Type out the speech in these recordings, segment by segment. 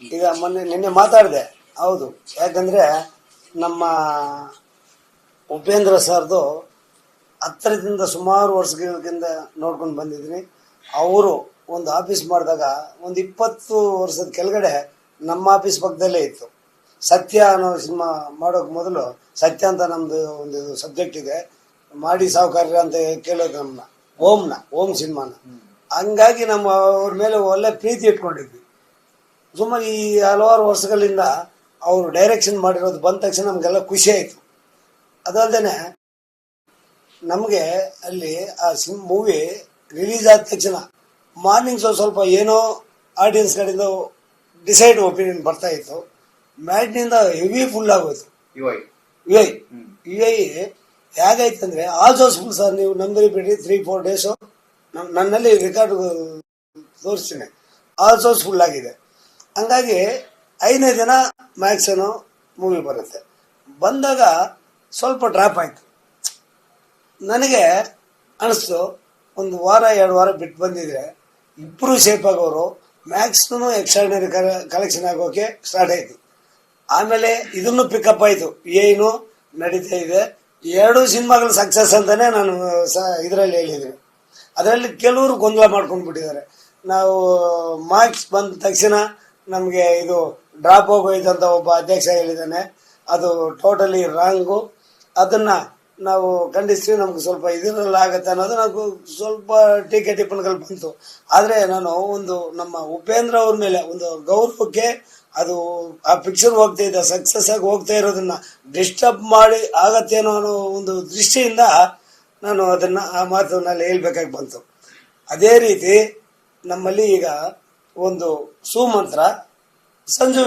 ಈಗ ನಿನ್ನೆ ಮಾತಾಡಿದೆ. ಹೌದು, ಯಾಕಂದ್ರೆ ನಮ್ಮ ಉಪೇಂದ್ರ ಸರ್ದು ಹತ್ತಿರದಿಂದ ಸುಮಾರು ವರ್ಷಗಳಿಂದ ನೋಡ್ಕೊಂಡು ಬಂದಿದ್ದೀನಿ. ಅವರು ಒಂದು ಆಫೀಸ್ ಮಾಡಿದಾಗ ಒಂದು 20 ವರ್ಷದ ಕೆಳಗಡೆ ನಮ್ಮ ಆಫೀಸ್ ಪಕ್ಕದಲ್ಲೇ ಇತ್ತು. ಸತ್ಯ ಅನ್ನೋ ಸಿನಿಮಾ ಮಾಡೋಕೆ ಮೊದಲು ಸತ್ಯ ಅಂತ ನಮ್ದು ಒಂದು ಸಬ್ಜೆಕ್ಟ್ ಇದೆ, ಮಾಡಿ ಸಾವುಕಾರ್ಯ ಅಂತ ಕೇಳೋದು ನಮ್ಮನ್ನ, ಓಂ ಸಿನಿಮಾನ. ಹಂಗಾಗಿ ನಮ್ಮ ಅವ್ರ ಮೇಲೆ ಒಳ್ಳೆ ಪ್ರೀತಿ ಇಟ್ಕೊಂಡಿದ್ವಿ. ಸುಮಾರು ಈ ಹಲವಾರು ವರ್ಷಗಳಿಂದ ಅವರು ಡೈರೆಕ್ಷನ್ ಮಾಡಿರೋದು ಬಂದ ತಕ್ಷಣ ನಮಗೆಲ್ಲ ಖುಷಿ ಆಯಿತು. ಅದಲ್ಲದೆ ನಮಗೆ ಅಲ್ಲಿ ಆ ಮೂವಿ ರಿಲೀಸ್ ಆದ ತಕ್ಷಣ ಮಾರ್ನಿಂಗ್ ಸ್ವಲ್ಪ ಏನೋ ಆಡಿಯನ್ಸ್ ಕಡೆಯಿಂದ ಡಿಸೈಡ್ ಒಪಿನಿಯನ್ ಬರ್ತಾ ಇತ್ತು. ಮ್ಯಾಟ್ನಿಂದ ಹೆವಿ ಫುಲ್ ಆಗೋಯ್ತು. ಯುಐ ಹೇಗಾಯ್ತಂದ್ರೆ ಆಲ್ ಸೋಸ್ ಫುಲ್ ಸರ್. ನೀವು ನಂಬರಿ ಬಿಡಿ 3-4 ಡೇಸು ನನ್ನಲ್ಲಿ ರೆಕಾರ್ಡ್ ತೋರಿಸ್ತೀನಿ, ಆಲ್ ಸೋಸ್ ಫುಲ್ ಆಗಿದೆ. ಹಂಗಾಗಿ 5ನೇ ದಿನ ಮ್ಯಾಕ್ಸನು ಮೂವಿ ಬರುತ್ತೆ. ಬಂದಾಗ ಸ್ವಲ್ಪ ಡ್ರಾಪ್ ಆಯಿತು. ನನಗೆ ಅನಿಸ್ತು ಒಂದು ವಾರ 2 ವಾರ ಬಿಟ್ಟು ಬಂದಿದ್ರೆ ಇಬ್ಬರು ಶೇಪ್ ಆಗೋರು, ಮ್ಯಾಕ್ಸ್ನು ಎಕ್ಸ್ಟ್ರಾರ್ಡಿನರಿ ಕಲೆಕ್ಷನ್ ಆಗೋಕೆ ಸ್ಟಾರ್ಟ್ ಆಯಿತು. ಆಮೇಲೆ ಇದನ್ನು ಪಿಕಪ್ ಆಯಿತು, ಏನು ನಡೀತಾ ಇದೆ. 2 ಸಿನಿಮಾಗಳು ಸಕ್ಸಸ್ ಅಂತಾನೆ ನಾನು ಇದರಲ್ಲಿ ಹೇಳಿದ್ದೀನಿ. ಅದರಲ್ಲಿ ಕೆಲವರು ಗೊಂದಲ ಮಾಡ್ಕೊಂಡು ಬಿಟ್ಟಿದ್ದಾರೆ. ನಾವು ಮಾರ್ಕ್ಸ್ ಬಂದ ತಕ್ಷಣ ನಮಗೆ ಇದು ಡ್ರಾಪ್ ಹೋಗೋಯ್ತು ಅಂತ ಒಬ್ಬ ಅಧ್ಯಕ್ಷ ಹೇಳಿದ್ದಾನೆ. ಅದು ಟೋಟಲಿ ರಾಂಗು. ಅದನ್ನು ನಾವು ಖಂಡಿಸ್ತೀವಿ. ನಮ್ಗೆ ಸ್ವಲ್ಪ ಇದರಲ್ಲಿ ಆಗುತ್ತೆ ಅನ್ನೋದು ನಾವು ಸ್ವಲ್ಪ ಟೀಕೆ ಟಿಪ್ಪಣಿಗಳು ಬಂತು. ಆದರೆ ನಾನು ಒಂದು ನಮ್ಮ ಉಪೇಂದ್ರ ಅವ್ರ ಮೇಲೆ ಒಂದು ಗೌರವಕ್ಕೆ, ಅದು ಆ ಪಿಕ್ಚರ್ ಹೋಗ್ತಾ ಇದ್ದ ಸಕ್ಸಸ್ ಆಗಿ ಹೋಗ್ತಾ ಇರೋದನ್ನ ಡಿಸ್ಟರ್ಬ್ ಮಾಡಿ ಆಗತ್ತೇನೋ ಅನ್ನೋ ಒಂದು ದೃಷ್ಟಿಯಿಂದ ನಾನು ಅದನ್ನು ಆ ಮಾತನ್ನಲ್ಲಿ ಹೇಳ್ಬೇಕಾಗಿ ಬಂತು. ಅದೇ ರೀತಿ ನಮ್ಮಲ್ಲಿ ಈಗ ಒಂದು ಸುಮಂತ್ರ ಸಂಜು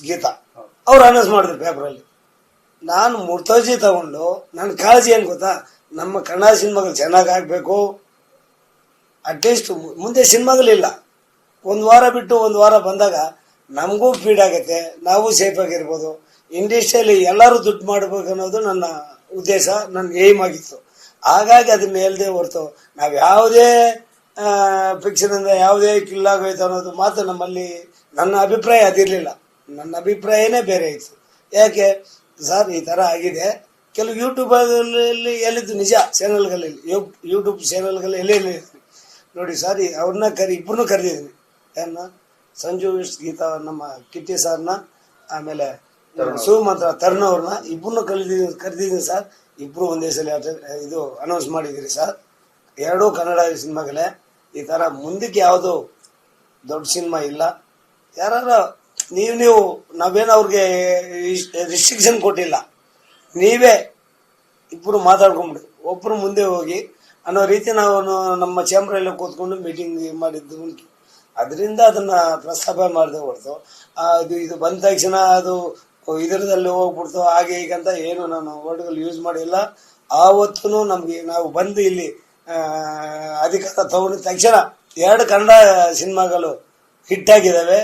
ಗೀತಾ ಅವ್ರು ಅನೌನ್ಸ್ ಮಾಡಿದ್ರು ಪೇಪರಲ್ಲಿ. ನಾನು ಮುರ್ತಜಿ ತಗೊಂಡು ನನ್ನ ಕಾಳಜಿ ಏನು ಗೊತ್ತಾ, ನಮ್ಮ ಕನ್ನಡ ಸಿನಿಮಾಗಳು ಚೆನ್ನಾಗಿ ಆಗಬೇಕು. ಅಟ್ಲೀಸ್ಟ್ ಮುಂದೆ ಸಿನಿಮಾಗಳಿಲ್ಲ, 1 ವಾರ ಬಿಟ್ಟು 1 ವಾರ ಬಂದಾಗ ನಮಗೂ ಫೀಡ್ ಆಗುತ್ತೆ, ನಾವು ಸೇಫ್ ಆಗಿರ್ಬೋದು. ಇಂಡಸ್ಟ್ರಿಯಲ್ಲಿ ಎಲ್ಲರೂ ದುಡ್ಡು ಮಾಡಬೇಕು ಅನ್ನೋದು ನನ್ನ ಉದ್ದೇಶ, ನನ್ನ ಏಮ್ ಆಗಿತ್ತು. ಹಾಗಾಗಿ ಅದನ್ನ ಹೇಳ್ದೆ ಹೊರತು ನಾವು ಯಾವುದೇ ಫಿಕ್ಷನಿಂದ ಯಾವುದೇ ಕಿಲ್ಲಾಗೋಯ್ತು ಅನ್ನೋದು ಮಾತು ನಮ್ಮಲ್ಲಿ, ನನ್ನ ಅಭಿಪ್ರಾಯ ಅದಿರಲಿಲ್ಲ. ನನ್ನ ಅಭಿಪ್ರಾಯನೇ ಬೇರೆ ಇತ್ತು. ಯಾಕೆ ಸರ್ ಈ ಥರ ಆಗಿದೆ. ಕೆಲವು ಯೂಟ್ಯೂಬಲ್ಲಿ ಹೇಳಿದ್ದು ನಿಜ, ಚಾನಲ್ಗಳಲ್ಲಿ ಯೂಟ್ಯೂಬ್ ಚಾನಲ್ಗಳಲ್ಲಿ ಎಲ್ಲಿ ನೋಡಿ ಸರ್, ಅವ್ರನ್ನ ಇಬ್ಬರನ್ನೂ ಕರೆದಿದ್ದೀನಿ. ಯಾರನ್ನ, ಸಂಜು ಗೀತಾ ನಮ್ಮ ಕಿಟ್ಟಿ ಸರ್ನ, ಆಮೇಲೆ ಸುಮಂತ್ರ ತರುಣ್ ಅವ್ರನ್ನ ಇಬ್ಬರನ್ನೂ ಕರೆದಿದ್ದೀನಿ ಸರ್. ಇಬ್ಬರು ಒಂದೇ ಸಲ ಇದು ಅನೌನ್ಸ್ ಮಾಡಿದ್ದೀರಿ ಸರ್. 2 ಕನ್ನಡ ಸಿನಿಮಾಗಳೇ. ಈ ಥರ ಮುಂದಕ್ಕೆ ಯಾವುದು ದೊಡ್ಡ ಸಿನಿಮಾ ಇಲ್ಲ. ಯಾರು ನೀವು ನಾವೇನು ಅವ್ರಿಗೆ ರಿಸ್ಟ್ರಿಕ್ಷನ್ ಕೊಟ್ಟಿಲ್ಲ. ನೀವೇ ಇಬ್ಬರು ಮಾತಾಡ್ಕೊಂಬಿಡಿ, ಒಬ್ಬರು ಮುಂದೆ ಹೋಗಿ ಅನ್ನೋ ರೀತಿ ನಾವು ನಮ್ಮ ಚೇಂಬರಲ್ಲಿ ಕೂತ್ಕೊಂಡು ಮೀಟಿಂಗ್ ಮಾಡಿದ್ದು ಉಂಟು. ಅದರಿಂದ ಅದನ್ನು ಪ್ರಸ್ತಾಪ ಮಾಡಿದೆ ಹೊರತು ಇದು ಬಂದ ತಕ್ಷಣ ಅದು ಇದರದಲ್ಲಿ ಹೋಗ್ಬಿಡ್ತು ಹಾಗೆ ಹೀಗಂತ ಏನು ನಾನು ವರ್ಡ್ಗಳು ಯೂಸ್ ಮಾಡಿಲ್ಲ. ಆವತ್ತೂ ನಮಗೆ ನಾವು ಬಂದು ಇಲ್ಲಿ ಅಧಿಕಾರ ತಗೊಂಡಿದ ತಕ್ಷಣ 2 ಕನ್ನಡ ಸಿನಿಮಾಗಳು ಹಿಟ್ಟಾಗಿದ್ದಾವೆ,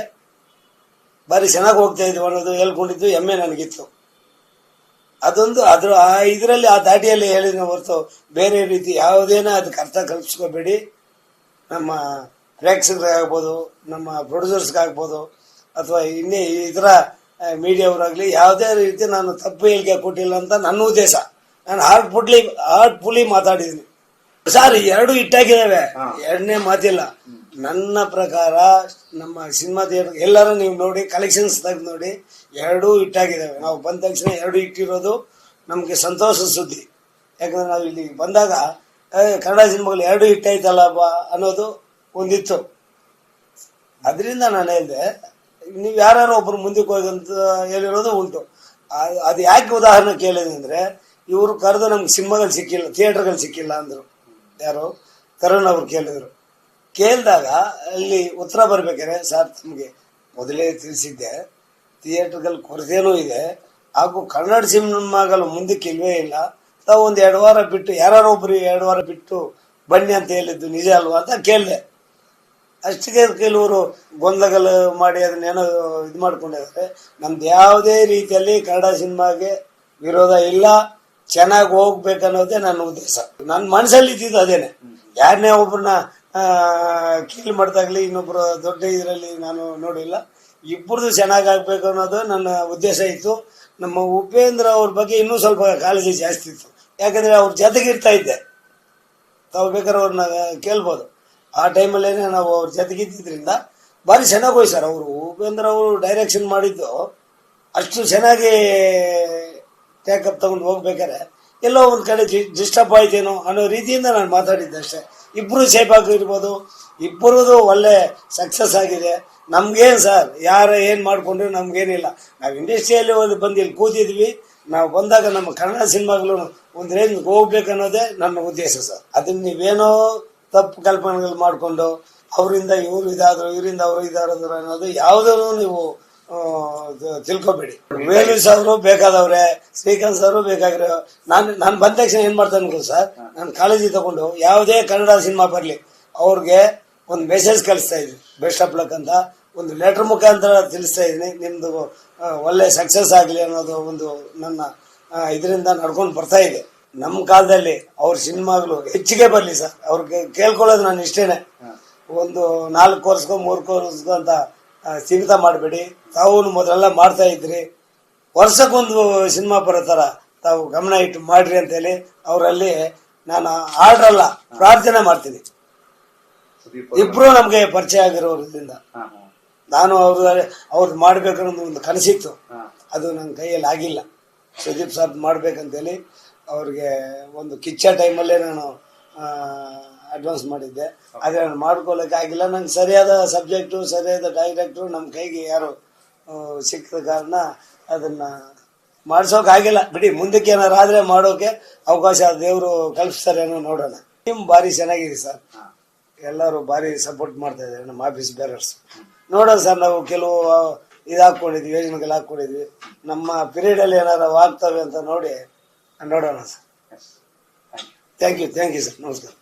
ಭಾರಿ ಚೆನ್ನಾಗಿ ಹೋಗ್ತಾ ಇದ್ವು ಅನ್ನೋದು ಹೇಳ್ಕೊಂಡಿದ್ದು ಹೆಮ್ಮೆ ನನಗಿತ್ತು. ಅದೊಂದು ಇದರಲ್ಲಿ ಆ ದಾಟಿಯಲ್ಲಿ ಹೇಳಿದ ಹೊರತು ಬೇರೆ ರೀತಿ ಯಾವುದೇನೋ ಅದಕ್ಕೆ ಅರ್ಥ ಕಲ್ಪಿಸ್ಕೋಬೇಡಿ. ನಮ್ಮ ಪ್ರೇಕ್ಷಕರಾಗ್ಬೋದು, ನಮ್ಮ ಪ್ರೊಡ್ಯೂಸರ್ಸ್ಗಾಗ್ಬೋದು, ಅಥವಾ ಇನ್ನೇ ಇದರ ಮೀಡಿಯಾವರಾಗಲಿ ಯಾವುದೇ ರೀತಿ ನಾನು ತಪ್ಪು ಹೇಳಿಕೆ ಕೊಟ್ಟಿಲ್ಲ ಅಂತ ನನ್ನ ಉದ್ದೇಶ. ನಾನು ಹಾರ್ಟ್ಫುಲ್ಲಿ ಮಾತಾಡಿದ್ದೀನಿ ಸರ್. 2 ಹಿಟ್ಟಾಗಿದ್ದಾವೆ, 2ನೇ ಮಾತಿಲ್ಲ. ನನ್ನ ಪ್ರಕಾರ ನಮ್ಮ ಸಿನಿಮಾ ಥಿಯೇಟರ್ ಎಲ್ಲರೂ ನೀವು ನೋಡಿ, ಕಲೆಕ್ಷನ್ಸ್ ತೆಗೆದು ನೋಡಿ, 2 ಹಿಟ್ಟಾಗಿದ್ದಾವೆ. ನಾವು ಬಂದ ತಕ್ಷಣ 2 ಇಟ್ಟಿರೋದು ನಮಗೆ ಸಂತೋಷದ ಸುದ್ದಿ. ಯಾಕಂದ್ರೆ ನಾವು ಇಲ್ಲಿ ಬಂದಾಗ ಕನ್ನಡ ಸಿನಿಮಾಗಳು 2 ಹಿಟ್ಟಾಯ್ತಲ್ಲಪ್ಪ ಅನ್ನೋದು ಒಂದಿತ್ತು. ಅದರಿಂದ ನಾನು ಹೇಳಿದೆ, ನೀವು ಯಾರು ಒಬ್ರು ಮುಂದಕ್ಕೆ ಹೋಗಂತ ಹೇಳಿರೋದು ಉಂಟು. ಅದು ಯಾಕೆ ಉದಾಹರಣೆ ಕೇಳಿದೆ ಅಂದರೆ, ಇವರು ಕರೆದು ನಮ್ಗೆ ಸಿನಿಮಾಗಳು ಸಿಕ್ಕಿಲ್ಲ, ಥಿಯೇಟರ್ಗಳು ಸಿಕ್ಕಿಲ್ಲ ಅಂದರು. ಯಾರು ತರುಣ್ ಅವ್ರು ಕೇಳಿದಾಗ ಅಲ್ಲಿ ಉತ್ತರ ಬರ್ಬೇಕಾದ್ರೆ, ಸರ್ ತಮಗೆ ಮೊದಲೇ ತಿಳಿಸಿದ್ದೆ, ಥಿಯೇಟರ್ಗಳ ಕೊರತೆನೂ ಇದೆ, ಹಾಗೂ ಕನ್ನಡ ಸಿನಿಮಾಗಳು ಮುಂದಕ್ಕೆ ಇಲ್ವೇ ಇಲ್ಲ. ತಾವು ಒಂದು 2 ವಾರ ಬಿಟ್ಟು ಯಾರು ಒಬ್ರು 2 ವಾರ ಬಿಟ್ಟು ಬನ್ನಿ ಅಂತ ಹೇಳಿದ್ದು ನಿಜ ಅಲ್ವಾ ಅಂತ ಕೇಳಿದೆ. ಅಷ್ಟಿಗೆ ಕೆಲವರು ಗೊಂದಲಗಳು ಮಾಡಿ ಅದನ್ನೇನೋ ಇದು ಮಾಡ್ಕೊಂಡಿದ್ದಾರೆ. ನಮ್ದು ಯಾವುದೇ ರೀತಿಯಲ್ಲಿ ಕನ್ನಡ ಸಿನಿಮಾಗೆ ವಿರೋಧ ಇಲ್ಲ, ಚೆನ್ನಾಗಿ ಹೋಗ್ಬೇಕನ್ನೋದೇ ನನ್ನ ಉದ್ದೇಶ. ನನ್ನ ಮನಸ್ಸಲ್ಲಿ ಇದ್ದಿದ್ದು ಅದೇನೆ. ಯಾರನ್ನೇ ಒಬ್ಬರನ್ನ ಕೀಳು ಮಾಡ್ದಾಗ್ಲಿ ಇನ್ನೊಬ್ಬರು ದೊಡ್ಡ ಇದರಲ್ಲಿ ನಾನು ನೋಡಿಲ್ಲ. ಇಬ್ಬರದು ಚೆನ್ನಾಗಿ ಆಗ್ಬೇಕು ಅನ್ನೋದು ನನ್ನ ಉದ್ದೇಶ ಇತ್ತು. ನಮ್ಮ ಉಪೇಂದ್ರ ಅವ್ರ ಬಗ್ಗೆ ಇನ್ನೂ ಸ್ವಲ್ಪ ಕಾಳಜಿ ಜಾಸ್ತಿ ಇತ್ತು. ಯಾಕಂದ್ರೆ ಅವ್ರ ಜೊತೆಗೆ ಇರ್ತಾ ಇದ್ದೆ. ತಾವು ಬೇಕಾದ್ರೆ ಅವ್ರನ್ನ ಕೇಳ್ಬೋದು. ಆ ಟೈಮಲ್ಲೇನೆ ನಾವು ಅವ್ರ ಜೊತೆಗಿದ್ದರಿಂದ ಭಾರಿ ಚೆನ್ನಾಗಿ ಹೋಗಿ ಸರ್. ಅವರು ಉಪೇಂದ್ರ ಅವರು ಡೈರೆಕ್ಷನ್ ಮಾಡಿದ್ದು ಅಷ್ಟು ಚೆನ್ನಾಗಿ ಟ್ಯಾಕಪ್ ತಗೊಂಡು ಹೋಗ್ಬೇಕಾದ್ರೆ ಎಲ್ಲೋ ಒಂದು ಕಡೆ ಡಿಸ್ಟರ್ಬ್ ಆಯ್ತೇನೋ ಅನ್ನೋ ರೀತಿಯಿಂದ ನಾನು ಮಾತಾಡಿದ್ದೆ ಅಷ್ಟೇ. ಇಬ್ಬರು ಸೇಫ್ ಆಗಿರ್ಬೋದು, ಇಬ್ಬರದು ಒಳ್ಳೆ ಸಕ್ಸಸ್ ಆಗಿದೆ. ನಮ್ಗೇನು ಸರ್, ಯಾರು ಏನು ಮಾಡಿಕೊಂಡ್ರು ನಮ್ಗೇನಿಲ್ಲ. ನಾವು ಇಂಡಸ್ಟ್ರಿಯಲ್ಲಿ ಒಂದು ಬಂದು ಇಲ್ಲಿ ಕೂತಿದ್ವಿ. ನಾವು ಬಂದಾಗ ನಮ್ಮ ಕನ್ನಡ ಸಿನಿಮಾಗಳು ಒಂದು ರೇಂಜ್ ಹೋಗ್ಬೇಕನ್ನೋದೇ ನನ್ನ ಉದ್ದೇಶ ಸರ್. ಅದನ್ನ ನೀವೇನೋ ತಪ್ಪು ಕಲ್ಪನೆಗಳು ಮಾಡಿಕೊಂಡು ಅವರಿಂದ ಇವರು ಇದಾದ್ರು, ಇವರಿಂದ ಅವರು ಇದಾದ್ರು ಅನ್ನೋದು ಯಾವುದೂ ನೀವು ತಿಳ್ಕೊಬೇಡಿ. ವೇಲು ಅವರು ಬೇಕಾದವ್ರೆ, ಶ್ರೀಕಾಂತ್ ಅವರು ಬೇಕಾಗಿರೋ. ನಾನು ಬಂದ ತಕ್ಷಣ ಏನ್ ಮಾಡ್ತಾನೆ ಗೊತ್ತಾ ಸರ್, ನಾನು ಕಾಲೇಜಿಗೆ ತಗೊಂಡು ಯಾವುದೇ ಕನ್ನಡ ಸಿನಿಮಾ ಬರಲಿ ಅವ್ರಿಗೆ ಒಂದು ಮೆಸೇಜ್ ಕಳಿಸ್ತಾ ಇದ್ವಿ. ಬೆಸ್ಟ್ ಆಫ್ ಲಕ್ ಅಂತ ಒಂದು ಲೆಟರ್ ಮುಖಾಂತರ ತಿಳಿಸ್ತಾ ಇದ್ದೀನಿ. ನಿಮ್ದು ಒಳ್ಳೆ ಸಕ್ಸಸ್ ಆಗಲಿ ಅನ್ನೋದು ಒಂದು ನನ್ನ ಇದರಿಂದ ನಡ್ಕೊಂಡು ಬರ್ತಾ ಇದೆ. ನಮ್ಮ ಕಾಲದಲ್ಲಿ ಅವ್ರ ಸಿನಿಮಾಗಳು ಹೆಚ್ಚಿಗೆ ಬರಲಿ ಸರ್. ಅವ್ರಿಗೆ ಕೇಳ್ಕೊಳ್ಳೋದು ನಾನು ಇಷ್ಟೇನೆ. ಒಂದು 4 ಕೋರ್ಸ್ಗೋ 3 ಕೋರ್ಸ್ಗೋ ಅಂತ ಸೀಮಿತ ಮಾಡಬೇಡಿ. ತಾವು ಮೊದಲೆಲ್ಲ ಮಾಡ್ತಾ ಇದ್ರಿ. ವರ್ಷಕ್ಕೊಂದು ಸಿನಿಮಾ ಬರೋ ಥರ ತಾವು ಗಮನ ಇಟ್ಟು ಮಾಡ್ರಿ ಅಂತ ಹೇಳಿ ಅವರಲ್ಲಿ ನಾನು ಆರ್ಡರ್ ಅಲ್ಲ, ಪ್ರಾರ್ಥನೆ ಮಾಡ್ತೀನಿ. ಇಬ್ರು ನಮ್ಗೆ ಪರಿಚಯ ಆಗಿರೋದ್ರಿಂದ ನಾನು ಅವ್ರದ್ದು ಮಾಡ್ಬೇಕನ್ನೋದು ಒಂದು ಕನಸಿತ್ತು. ಅದು ನನ್ನ ಕೈಯಲ್ಲಿ ಆಗಿಲ್ಲ. ಸುದೀಪ್ ಸರ್ ಮಾಡ್ಬೇಕಂತೇಳಿ ಅವ್ರಿಗೆ ಒಂದು ಕಿಚ್ಚ ಟೈಮಲ್ಲೇ ನಾನು ಅಡ್ವಾನ್ಸ್ ಮಾಡಿದ್ದೆ. ಆದರೆ ನಾನು ಮಾಡ್ಕೊಳ್ಳೋಕೆ ಆಗಿಲ್ಲ. ನಂಗೆ ಸರಿಯಾದ ಸಬ್ಜೆಕ್ಟು, ಸರಿಯಾದ ಡೈರೆಕ್ಟ್ರು ನಮ್ಮ ಕೈಗೆ ಯಾರು ಸಿಕ್ಕದ ಕಾರಣ ಅದನ್ನು ಮಾಡಿಸೋಕ್ಕಾಗಿಲ್ಲ. ಬಿಡಿ, ಮುಂದಕ್ಕೆ ಏನಾರು ಆದರೆ ಮಾಡೋಕೆ ಅವಕಾಶ ದೇವರು ಕಲ್ಪಿಸ್ತಾರೆ ಅನ್ನೋ ನೋಡೋಣ. ಟೀಮ್ ಭಾರಿ ಚೆನ್ನಾಗಿದೆ ಸರ್. ಎಲ್ಲರೂ ಭಾರಿ ಸಪೋರ್ಟ್ ಮಾಡ್ತಾ ಇದ್ದಾರೆ ನಮ್ಮ ಆಫೀಸ್ ಬೇರರ್ಸ್. ನೋಡೋಣ ಸರ್, ನಾವು ಕೆಲವು ಹಾಕ್ಕೊಂಡಿದ್ವಿ, ಯೋಜನೆಗಳು ಹಾಕ್ಕೊಂಡಿದ್ವಿ. ನಮ್ಮ ಪೀರಿಯಡಲ್ಲಿ ಏನಾರು ಆಗ್ತವೆ ಅಂತ ನೋಡೋಣ ಸರ್. Thank you sir. ನಮಸ್ಕಾರ.